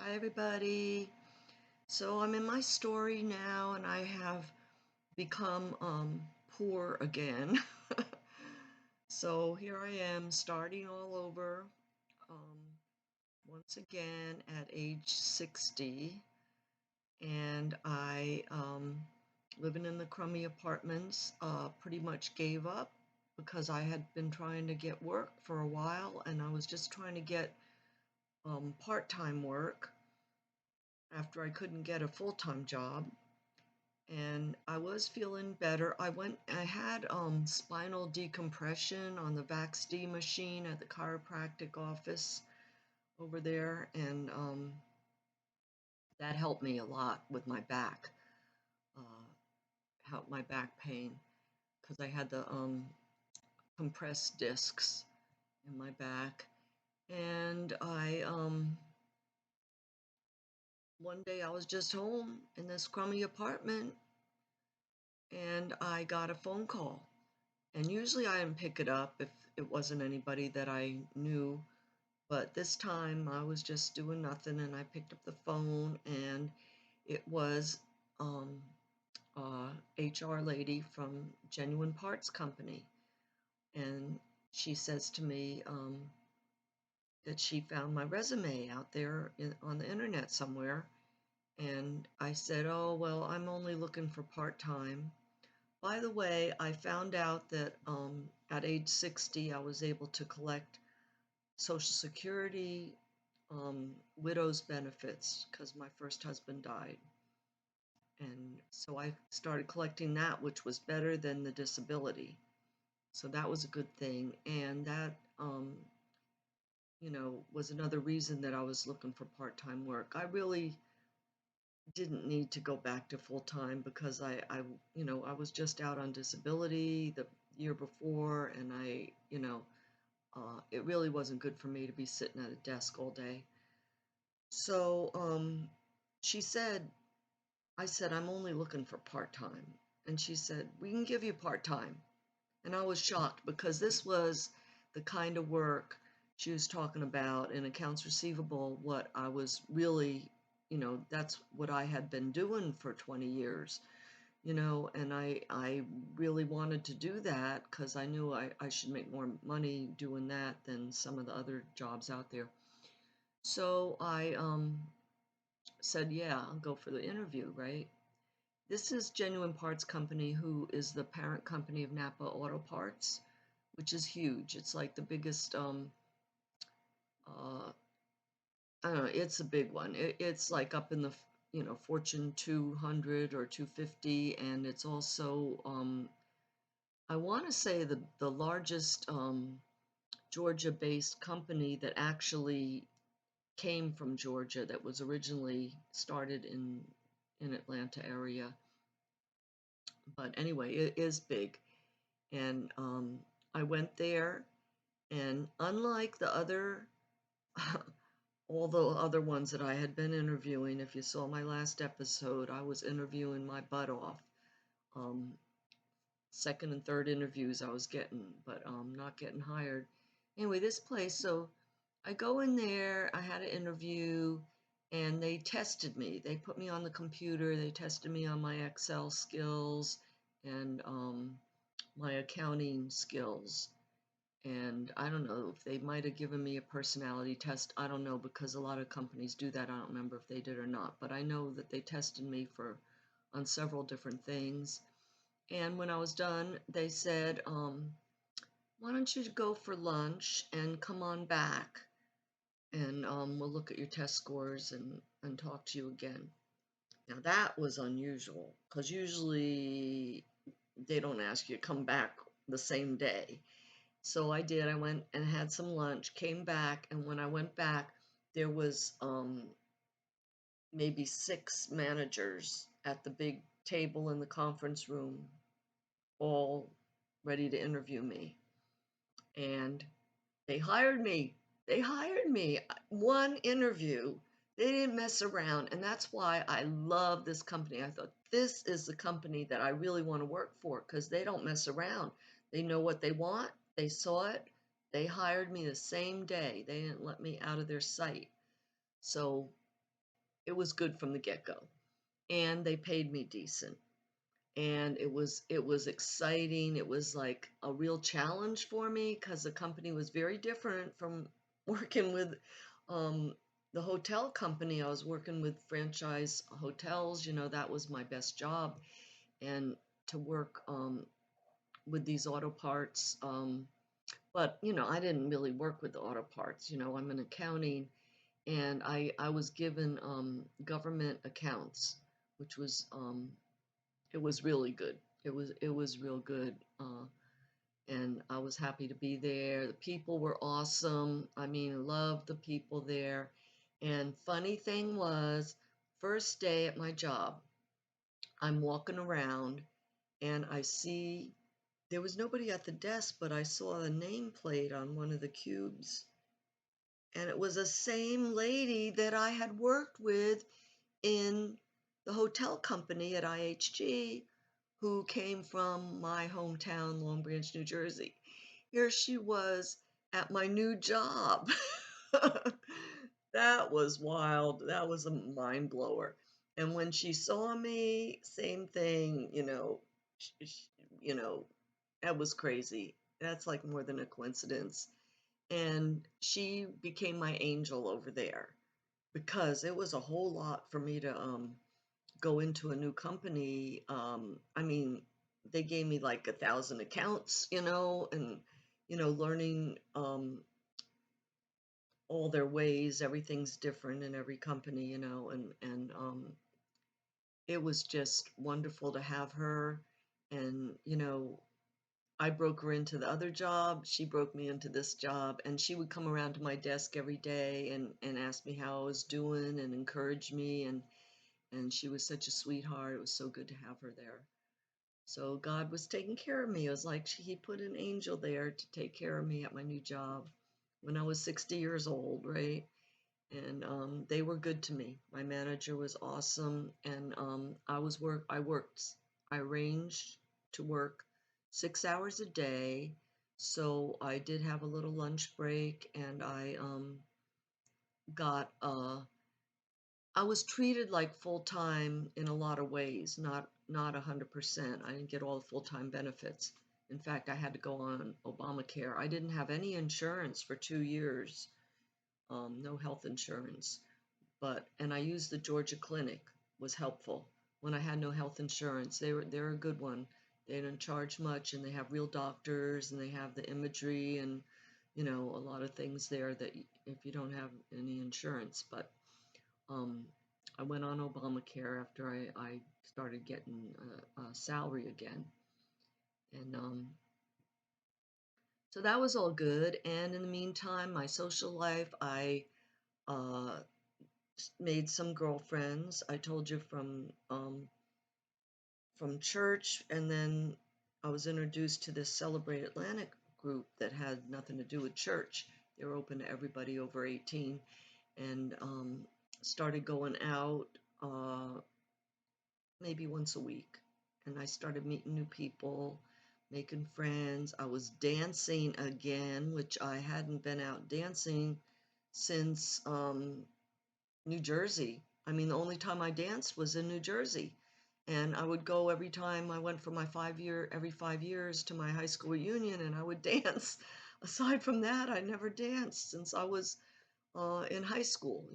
Hi, everybody. So I'm in my story now, and I have become poor again. So here I am starting all over um, once again at age 60, and I living in the crummy apartments, pretty much gave up because I had been trying to get work for a while, and I was just trying to get part-time work after I couldn't get a full-time job. And I was feeling better. I had spinal decompression on the VaxD machine at the chiropractic office over there, and that helped me a lot with my back, uh, helped my back pain because I had the compressed discs in my back. And one day I was just home in this crummy apartment, and I got a phone call. And usually I didn't pick it up if it wasn't anybody that I knew. But this time I was just doing nothing and I picked up the phone, and it was um, HR lady from Genuine Parts Company. And she says to me that she found my resume out there on the internet somewhere. And I said, oh, well, I'm only looking for part-time. By the way, I found out that at age 60, I was able to collect Social Security, widow's benefits, because my first husband died. And so I started collecting that, which was better than the disability. So that was a good thing. And that, was another reason that I was looking for part-time work. I really didn't need to go back to full-time because I was just out on disability the year before, and it really wasn't good for me to be sitting at a desk all day. So she said, I said, I'm only looking for part-time. And she said, we can give you part-time. And I was shocked because this was the kind of work she was talking about in accounts receivable, what I was really, that's what I had been doing for 20 years, and I really wanted to do that because I knew I should make more money doing that than some of the other jobs out there. So I said, yeah, I'll go for the interview, right? This is Genuine Parts Company, who is the parent company of Napa Auto Parts, which is huge. It's like the biggest, uh, I don't know, it's a big one. It's like up in the, Fortune 200 or 250, and it's also, I want to say the largest Georgia-based company that actually came from Georgia, that was originally started in Atlanta area. But anyway, it is big. And I went there, and unlike the other, all the other ones that I had been interviewing, if you saw my last episode, I was interviewing my butt off. Um, Second and third interviews I was getting, but not getting hired. Anyway, this place, so I go in there, I had an interview, and they tested me. They put me on the computer, they tested me on my Excel skills and my accounting skills. And I don't know if they might have given me a personality test. I don't know, because a lot of companies do that. I don't remember if they did or not, but I know that they tested me on several different things. And when I was done, they said, why don't you go for lunch and come on back, and we'll look at your test scores and talk to you again. Now that was unusual because usually they don't ask you to come back the same day. So I did. I went and had some lunch, came back, and when I went back, there was maybe 6 managers at the big table in the conference room, all ready to interview me. And they hired me. They hired me. One interview. They didn't mess around. And that's why I love this company. I thought, this is the company that I really want to work for, because they don't mess around. They know what they want. They saw it. They hired me the same day. They didn't let me out of their sight. So it was good from the get-go. And they paid me decent. And it was exciting. It was like a real challenge for me because the company was very different from working with um, the hotel company. I was working with franchise hotels. That was my best job. And to work with these auto parts. But I didn't really work with the auto parts. I'm in accounting, and I was given government accounts, which was it was really good. It was real good, and I was happy to be there. The people were awesome. I mean, loved the people there. And funny thing was, first day at my job, I'm walking around and I see there was nobody at the desk, but I saw a nameplate on one of the cubes, and it was the same lady that I had worked with in the hotel company at IHG, who came from my hometown, Long Branch, New Jersey. Here she was at my new job. That was wild. That was a mind blower. And when she saw me, same thing, sh- sh- you know, that was crazy. That's like more than a coincidence. And she became my angel over there because it was a whole lot for me to go into a new company. I mean, they gave me like 1,000 accounts, and learning all their ways. Everything's different in every company, and it was just wonderful to have her. And I broke her into the other job. She broke me into this job, and she would come around to my desk every day and ask me how I was doing and encourage me. And she was such a sweetheart. It was so good to have her there. So God was taking care of me. It was like He put an angel there to take care of me at my new job when I was 60 years old, right? And they were good to me. My manager was awesome, and I arranged to work 6 hours a day, so I did have a little lunch break, and got I was treated like full time in a lot of ways, not 100%. I didn't get all the full time benefits. In fact, I had to go on Obamacare. I didn't have any insurance for 2 years, no health insurance. And I used the Georgia Clinic, was helpful when I had no health insurance. They're a good one. They don't charge much, and they have real doctors, and they have the imagery, and a lot of things there that if you don't have any insurance. But um, I went on Obamacare after I started getting a salary again. And so that was all good. And in the meantime, my social life, I uh, made some girlfriends. I told you from church, and then I was introduced to this Celebrate Atlantic group that had nothing to do with church. They were open to everybody over 18, and started going out maybe once a week. And I started meeting new people, making friends. I was dancing again, which I hadn't been out dancing since New Jersey. I mean, the only time I danced was in New Jersey. And I would go every time I went for my every 5 years to my high school reunion, and I would dance. Aside from that, I never danced since I was in high school.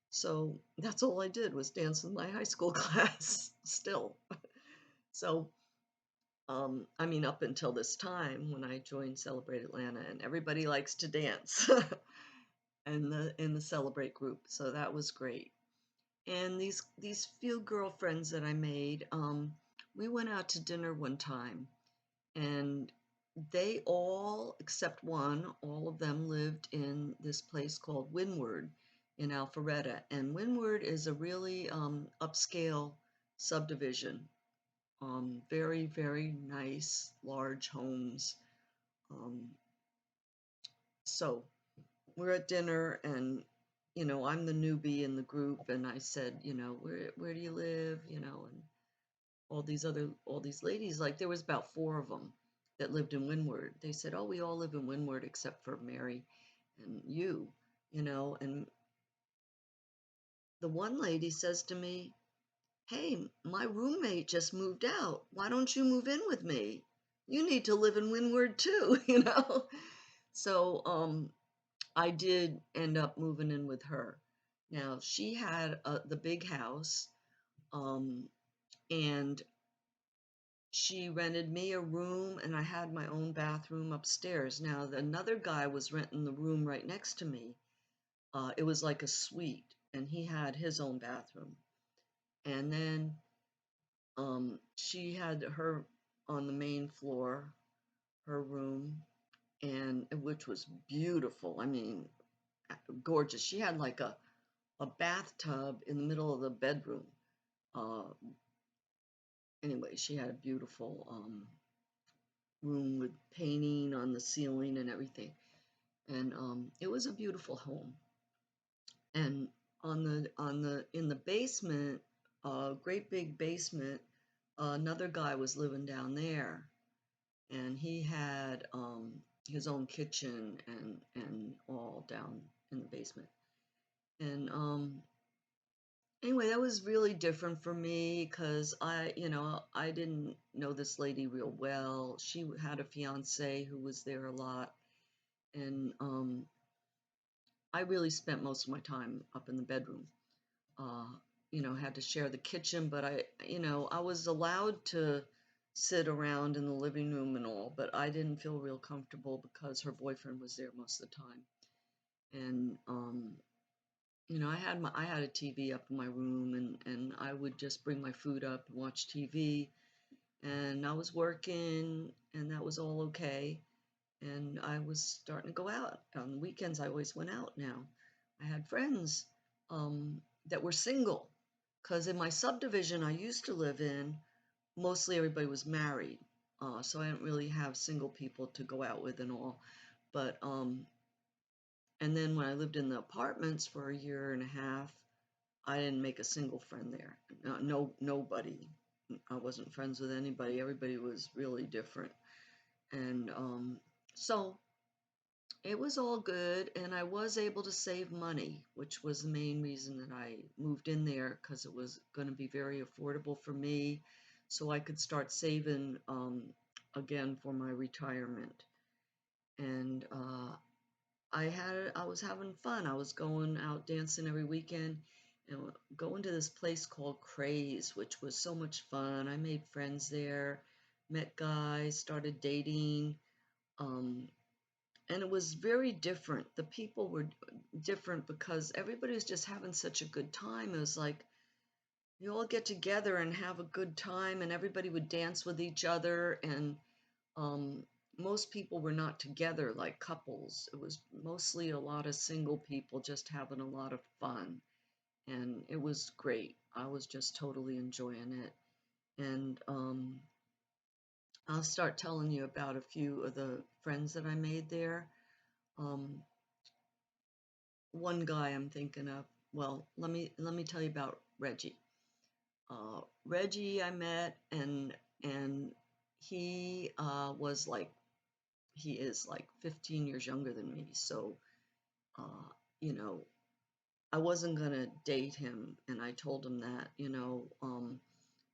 So that's all I did was dance in my high school class still. So, I mean, up until this time when I joined Celebrate Atlanta, and everybody likes to dance and in the Celebrate group. So that was great. And these few girlfriends that I made, we went out to dinner one time, and they all, except one, all of them lived in this place called Windward in Alpharetta. And Windward is a really upscale subdivision. Very, very nice, large homes. Um, so we're at dinner, and I'm the newbie in the group, and I said, where do you live? And all these ladies, like there was about four of them that lived in Windward. They said, oh, we all live in Windward except for Mary and you, and the one lady says to me, "Hey, my roommate just moved out. Why don't you move in with me? You need to live in Windward too," you know? So, I did end up moving in with her. Now, she had the big house, um, and she rented me a room, and I had my own bathroom upstairs. Now, another guy was renting the room right next to me. It was like a suite, and he had his own bathroom. And then she had her on the main floor, her room, and which was beautiful. I mean, gorgeous. She had like a bathtub in the middle of the bedroom. Uh, anyway, she had a beautiful room with painting on the ceiling and everything. And it was a beautiful home. And on the in the basement, great big basement, another guy was living down there, and he had his own kitchen and all down in the basement. And anyway, that was really different for me because I didn't know this lady real well. She had a fiance who was there a lot, and I really spent most of my time up in the bedroom. Uh, had to share the kitchen, but I was allowed to sit around in the living room and all, but I didn't feel real comfortable because her boyfriend was there most of the time. And I had a TV up in my room, and I would just bring my food up and watch TV, and I was working, and that was all okay. And I was starting to go out on the weekends. I always went out now. I had friends that were single, because in my subdivision I used to live in, mostly everybody was married, so I didn't really have single people to go out with and all. But and then when I lived in the apartments for a year and a half, I didn't make a single friend there. No, nobody. I wasn't friends with anybody. Everybody was really different, and so it was all good, and I was able to save money, which was the main reason that I moved in there, because it was going to be very affordable for me, so I could start saving again for my retirement. And I was having fun. I was going out dancing every weekend and going to this place called Craze, which was so much fun. I made friends there, met guys, started dating. Um, and it was very different. The people were different because everybody was just having such a good time. It was like you all get together and have a good time, and everybody would dance with each other. And um, most people were not together like couples. It was mostly a lot of single people just having a lot of fun. And it was great. I was just totally enjoying it. And I'll start telling you about a few of the friends that I made there. Um, One guy I'm thinking of. Well, let me tell you about Reggie. Reggie I met, and he he is like 15 years younger than me. So uh, you know, I wasn't gonna date him, and I told him that.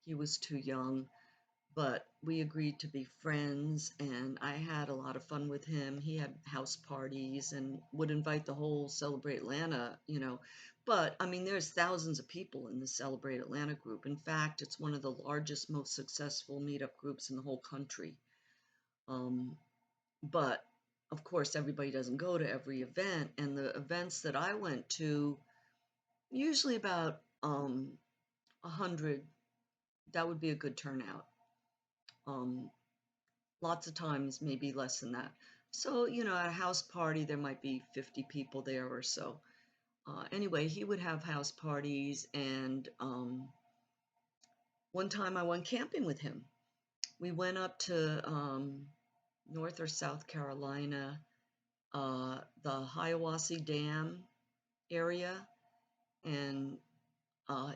He was too young, but we agreed to be friends, and I had a lot of fun with him. He had house parties and would invite the whole Celebrate Atlanta. But I mean, there's thousands of people in the Celebrate Atlanta group. In fact, it's one of the largest, most successful meetup groups in the whole country. Um, but of course, everybody doesn't go to every event, and the events that I went to, usually about 100, that would be a good turnout. Um, Lots of times, maybe less than that. So, at a house party, there might be 50 people there or so. Anyway, he would have house parties, and one time I went camping with him. We went up to North or South Carolina, the Hiawassee Dam area, and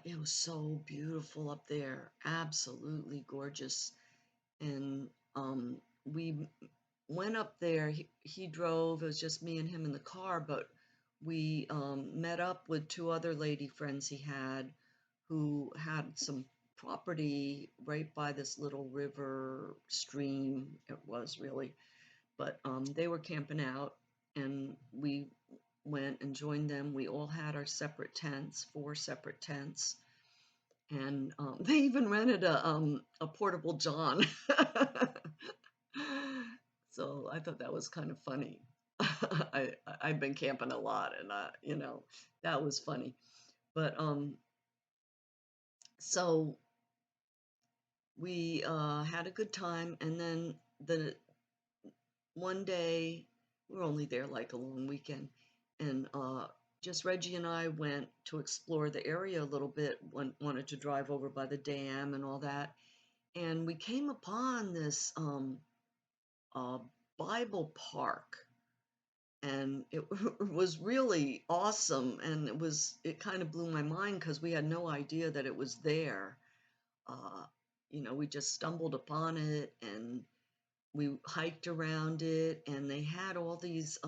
it was so beautiful up there, absolutely gorgeous. And we went up there. He drove. It was just me and him in the car, but we met up with two other lady friends he had who had some property right by this little river stream. It was really, but they were camping out, and we went and joined them. We all had our separate tents, 4 separate tents, and they even rented a portable john. So I thought that was kind of funny. I've been camping a lot, and that was funny. But so we had a good time, and then the one day we were only there like a long weekend, and just Reggie and I went to explore the area a little bit. Wanted to drive over by the dam and all that, and we came upon this uh, Bible park, and it was really awesome, and it kind of blew my mind because we had no idea that it was there. uh, we just stumbled upon it, and we hiked around it, and they had all these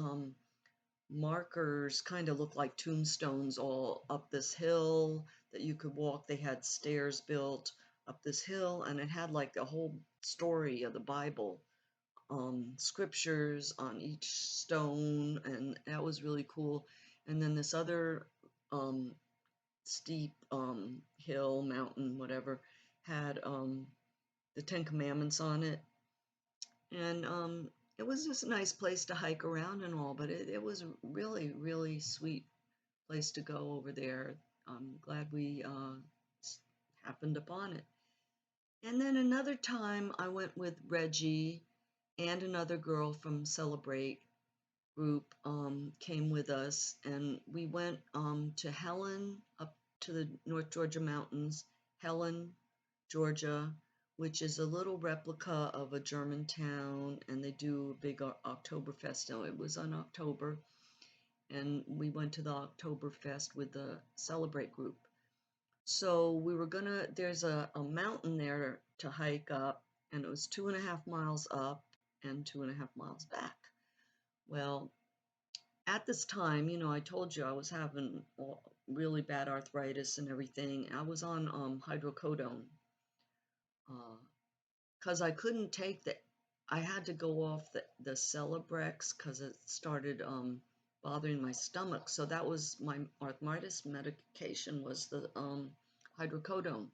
markers, kind of look like tombstones, all up this hill that you could walk. They had stairs built up this hill, and it had like the whole story of the Bible, scriptures on each stone, and that was really cool. And then this other steep hill, mountain, whatever, had the Ten Commandments on it, and it was just a nice place to hike around and all. But it was really, really sweet place to go over there. I'm glad we happened upon it. And then another time I went with Reggie, and another girl from Celebrate group came with us, and we went to Helen, up to the North Georgia mountains, Helen, Georgia, which is a little replica of a German town, and they do a big Oktoberfest. Now, it was on October, and we went to the Oktoberfest with the Celebrate group. So there's a mountain there to hike up, and it was 2.5 miles up and 2.5 miles back. Well, at this time, I told you I was having really bad arthritis and everything. I was on hydrocodone because I couldn't take I had to go off the Celebrex because it started bothering my stomach. So that was my arthritis medication, was the hydrocodone.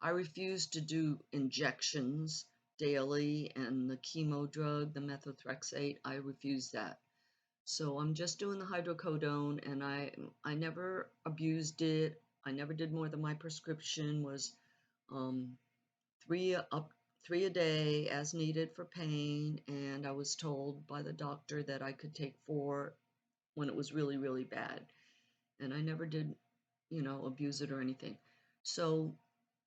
I refused to do injections daily, and the chemo drug, the methotrexate, I refused that. So I'm just doing the hydrocodone, and I never abused it. I never did more than my prescription was um, three a day as needed for pain, and I was told by the doctor that I could take 4 when it was really, really bad. And I never did, abuse it or anything. So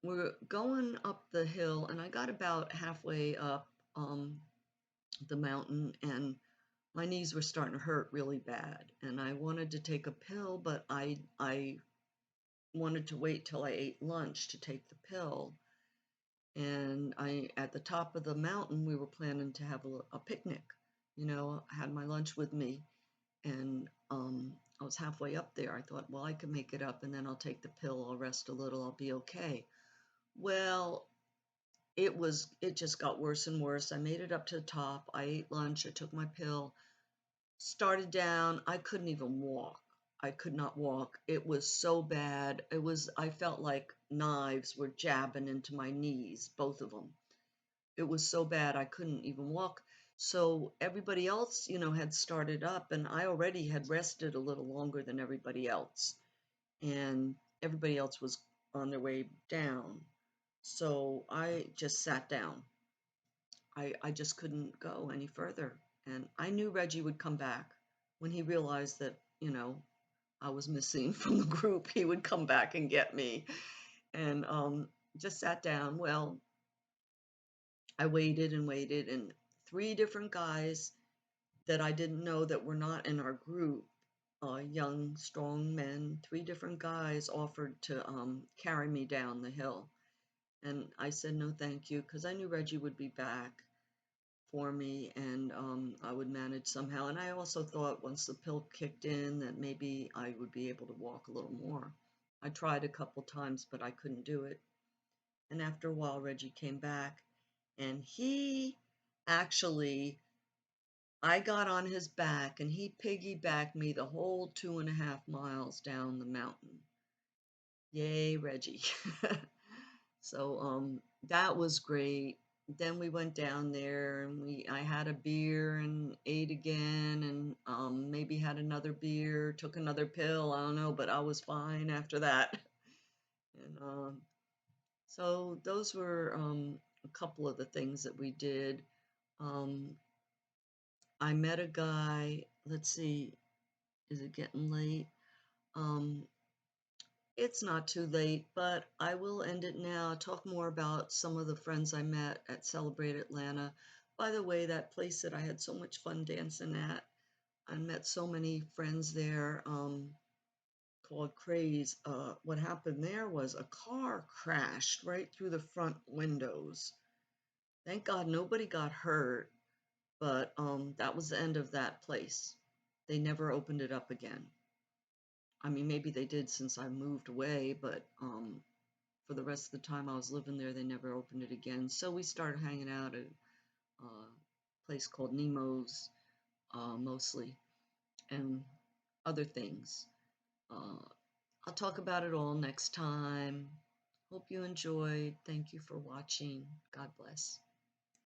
we're going up the hill, and I got about halfway up the mountain, and my knees were starting to hurt really bad, and I wanted to take a pill, but I wanted to wait till I ate lunch to take the pill. And at the top of the mountain, we were planning to have a picnic. I had my lunch with me, and I was halfway up there. I thought, well, I can make it up, and then I'll take the pill. I'll rest a little. I'll be okay. Well, it just got worse and worse. I made it up to the top. I ate lunch. I took my pill. Started down. I couldn't even walk. I could not walk. It was so bad. I felt like knives were jabbing into my knees, both of them. It was so bad I couldn't even walk. So everybody else, had started up, and I already had rested a little longer than everybody else. And everybody else was on their way down. So I just sat down. I just couldn't go any further. And I knew Reggie would come back when he realized that, I was missing from the group. He would come back and get me. And just sat down. Well, I waited and waited, and 3 different guys that I didn't know that were not in our group, young, strong men, 3 different guys offered to carry me down the hill. And I said no, thank you, because I knew Reggie would be back for me, and I would manage somehow. And I also thought once the pill kicked in that maybe I would be able to walk a little more. I tried a couple times, but I couldn't do it. And after a while, Reggie came back, and he actually, I got on his back, and he piggybacked me the whole 2.5 miles down the mountain. Yay, Reggie. So that was great. Then we went down there and I had a beer and ate again and maybe had another beer, took another pill, I don't know, but I was fine after that. And so those were a couple of the things that we did. Um, I met a guy, let's see, is it getting late? Um, It's not too late, but I will end it now. Talk more about some of the friends I met at Celebrate Atlanta. By the way, that place that I had so much fun dancing at, I met so many friends there, called Craze. What happened there was a car crashed right through the front windows. Thank God nobody got hurt, but that was the end of that place. They never opened it up again. I mean, maybe they did since I moved away, but for the rest of the time I was living there, they never opened it again. So we started hanging out at a place called Nemo's, mostly, and other things. Uh, I'll talk about it all next time. Hope you enjoyed. Thank you for watching. God bless.